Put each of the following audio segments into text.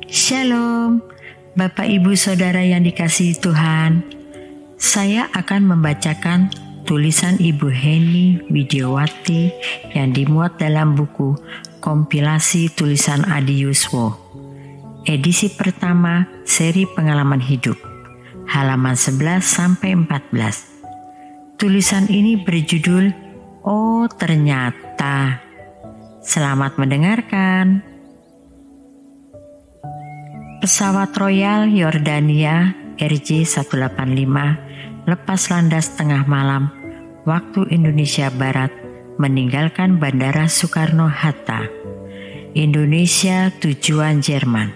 Shalom, Bapak Ibu Saudara yang dikasihi Tuhan. Saya akan membacakan tulisan Ibu Heni Widiawati yang dimuat dalam buku kompilasi tulisan Adi Yuswo, edisi pertama seri pengalaman hidup, halaman 11-14. Tulisan ini berjudul "Oh Ternyata". Selamat mendengarkan. Pesawat Royal Yordania RJ185 lepas landas tengah malam waktu Indonesia Barat meninggalkan Bandara Soekarno-Hatta, Indonesia tujuan Jerman.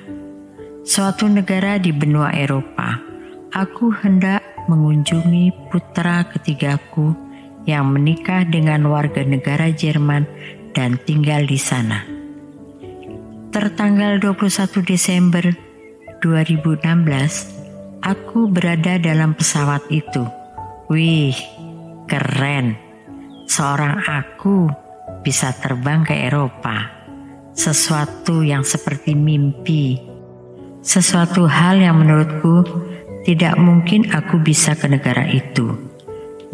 Suatu negara di benua Eropa. Aku hendak mengunjungi putra ketigaku yang menikah dengan warga negara Jerman dan tinggal di sana. Tertanggal 21 Desember 2016, aku berada dalam pesawat itu. Wih, keren. Seorang aku bisa terbang ke Eropa. Sesuatu yang seperti mimpi. Sesuatu hal yang menurutku tidak mungkin aku bisa ke negara itu.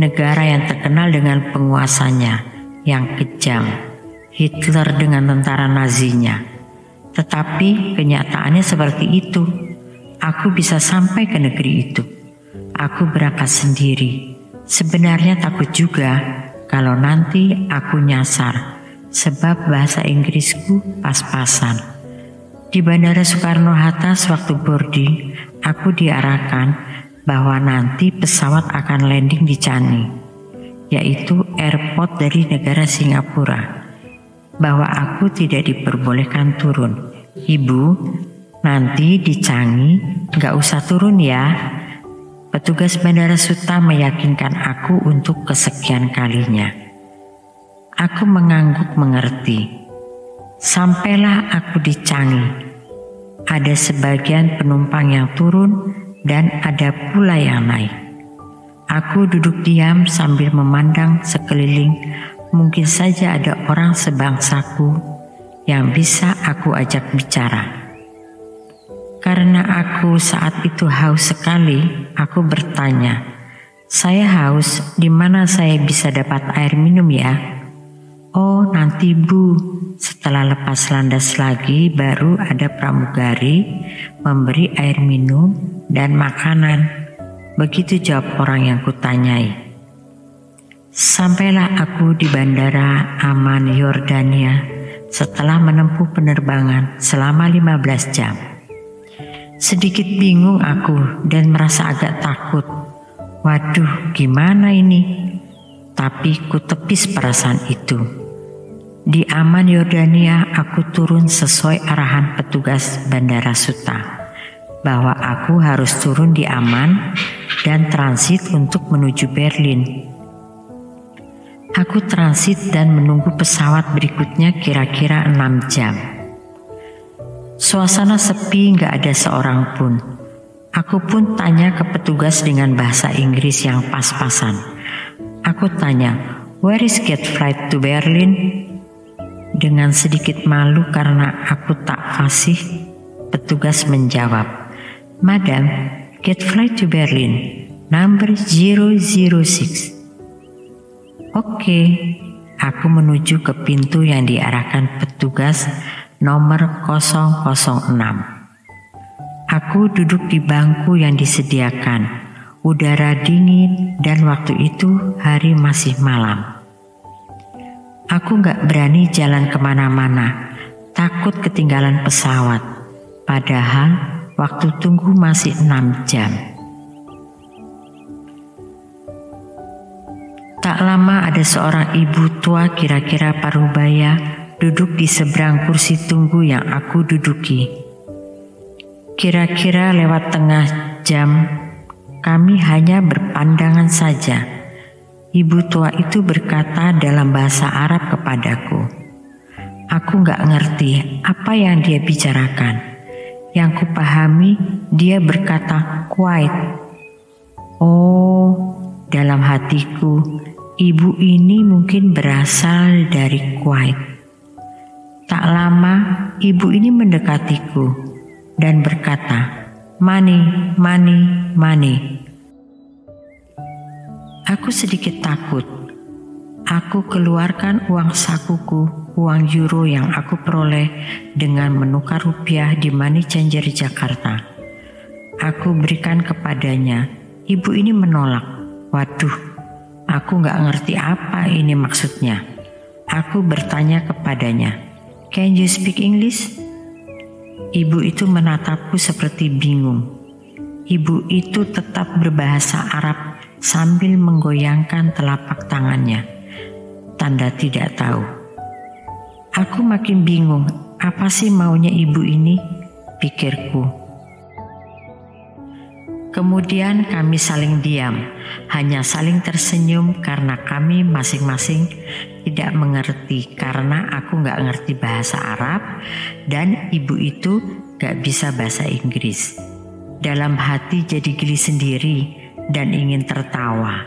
Negara yang terkenal dengan penguasanya yang kejam. Hitler dengan tentara Nazinya. Tetapi kenyataannya seperti itu. Aku bisa sampai ke negeri itu. Aku berangkat sendiri. Sebenarnya takut juga kalau nanti aku nyasar, sebab bahasa Inggrisku pas-pasan. Di Bandara Soekarno-Hatta sewaktu boarding, aku diarahkan bahwa nanti pesawat akan landing di Changi, yaitu airport dari negara Singapura. Bahwa aku tidak diperbolehkan turun. Ibu, nanti di Changi gak usah turun ya. Petugas Bandara Suta meyakinkan aku untuk kesekian kalinya. Aku mengangguk mengerti. Sampailah aku di Changi. Ada sebagian penumpang yang turun dan ada pula yang naik. Aku duduk diam sambil memandang sekeliling. Mungkin saja ada orang sebangsaku yang bisa aku ajak bicara. Karena aku saat itu haus sekali, aku bertanya, "Saya haus, di mana saya bisa dapat air minum ya?" "Oh, nanti Bu, setelah lepas landas lagi baru ada pramugari memberi air minum dan makanan." Begitu jawab orang yang kutanyai. Sampailah aku di Bandara Amman Yordania setelah menempuh penerbangan selama 15 jam. Sedikit bingung aku dan merasa agak takut. Waduh, gimana ini? Tapi ku tepis perasaan itu. Di Amman Yordania aku turun sesuai arahan petugas Bandara Suta bahwa aku harus turun di Amman dan transit untuk menuju Berlin. Aku transit dan menunggu pesawat berikutnya kira-kira 6 jam. Suasana sepi, gak ada seorang pun. Aku pun tanya ke petugas dengan bahasa Inggris yang pas-pasan. Aku tanya, "Where is gate flight to Berlin?" Dengan sedikit malu karena aku tak fasih, petugas menjawab, "Madam, gate flight to Berlin, number 006. Oke, aku menuju ke pintu yang diarahkan petugas nomor 006. Aku duduk di bangku yang disediakan. Udara dingin dan waktu itu hari masih malam. Aku gak berani jalan kemana-mana, takut ketinggalan pesawat. Padahal waktu tunggu masih 6 jam. Tak lama ada seorang ibu tua kira-kira parubaya duduk di seberang kursi tunggu yang aku duduki. Kira-kira lewat tengah jam, kami hanya berpandangan saja. Ibu tua itu berkata dalam bahasa Arab kepadaku. Aku gak ngerti apa yang dia bicarakan. Yang kupahami dia berkata quiet. Oh, dalam hatiku, ibu ini mungkin berasal dari Kuwait. Tak lama, ibu ini mendekatiku. dan berkata, "Money, money, money." Aku sedikit takut. Aku keluarkan uang sakuku, uang euro yang aku peroleh dengan menukar rupiah di money changer Jakarta. Aku berikan kepadanya. Ibu ini menolak. Waduh, aku gak ngerti apa ini maksudnya. Aku bertanya kepadanya, "Can you speak English?" Ibu itu menatapku seperti bingung. Ibu itu tetap berbahasa Arab sambil menggoyangkan telapak tangannya. Tanda tidak tahu. Aku makin bingung, apa sih maunya ibu ini? Pikirku. Kemudian kami saling diam, hanya saling tersenyum karena kami masing-masing tidak mengerti karena aku gak ngerti bahasa Arab dan ibu itu gak bisa bahasa Inggris. Dalam hati jadi geli sendiri dan ingin tertawa.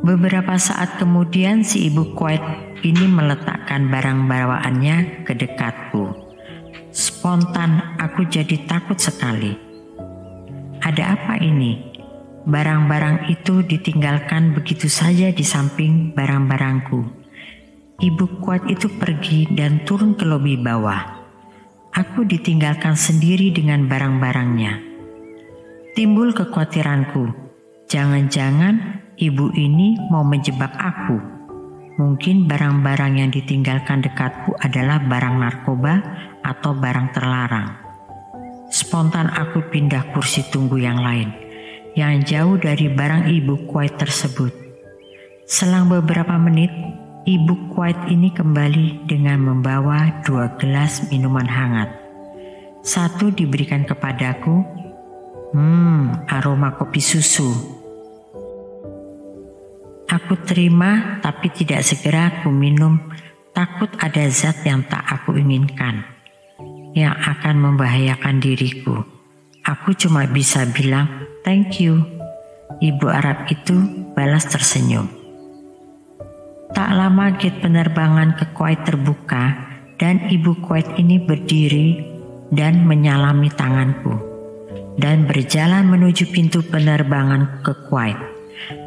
Beberapa saat kemudian si ibu Kuwait ini meletakkan barang bawaannya ke dekatku. Spontan aku jadi takut sekali. Ada apa ini? Barang-barang itu ditinggalkan begitu saja di samping barang-barangku. Ibu Kuwait itu pergi dan turun ke lobi bawah. Aku ditinggalkan sendiri dengan barang-barangnya. Timbul kekhawatiranku. Jangan-jangan ibu ini mau menjebak aku. Mungkin barang-barang yang ditinggalkan dekatku adalah barang narkoba atau barang terlarang. Spontan aku pindah kursi tunggu yang lain, yang jauh dari barang ibu Kuwait tersebut. Selang beberapa menit, ibu Kuwait ini kembali dengan membawa 2 gelas minuman hangat. Satu diberikan kepadaku, aroma kopi susu. Aku terima tapi tidak segera aku minum, takut ada zat yang tak aku inginkan, yang akan membahayakan diriku. Aku cuma bisa bilang, "Thank you." Ibu Arab itu balas tersenyum. Tak lama gate penerbangan ke Kuwait terbuka dan ibu Kuwait ini berdiri dan menyalami tanganku dan berjalan menuju pintu penerbangan ke Kuwait,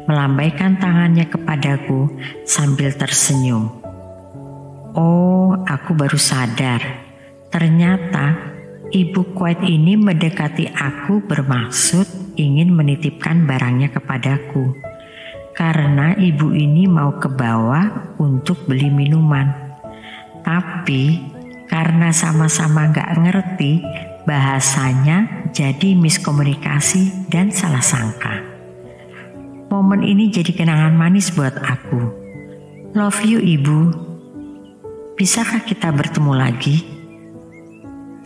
melambaikan tangannya kepadaku sambil tersenyum. Oh, aku baru sadar. Ternyata ibu Kuwait ini mendekati aku bermaksud ingin menitipkan barangnya kepadaku. Karena ibu ini mau ke bawah untuk beli minuman. Tapi karena sama-sama gak ngerti bahasanya, jadi miskomunikasi dan salah sangka. Momen ini jadi kenangan manis buat aku. Love you ibu. Bisakah kita bertemu lagi?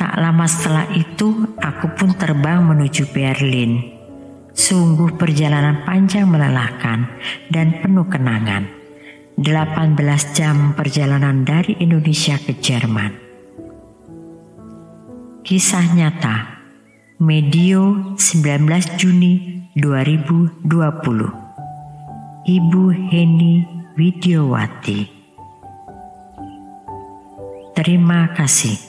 Tak lama setelah itu, aku pun terbang menuju Berlin. Sungguh perjalanan panjang melelahkan dan penuh kenangan. 18 jam perjalanan dari Indonesia ke Jerman. Kisah nyata, Medio 19 Juni 2020. Ibu Heni Widiowati. Terima kasih.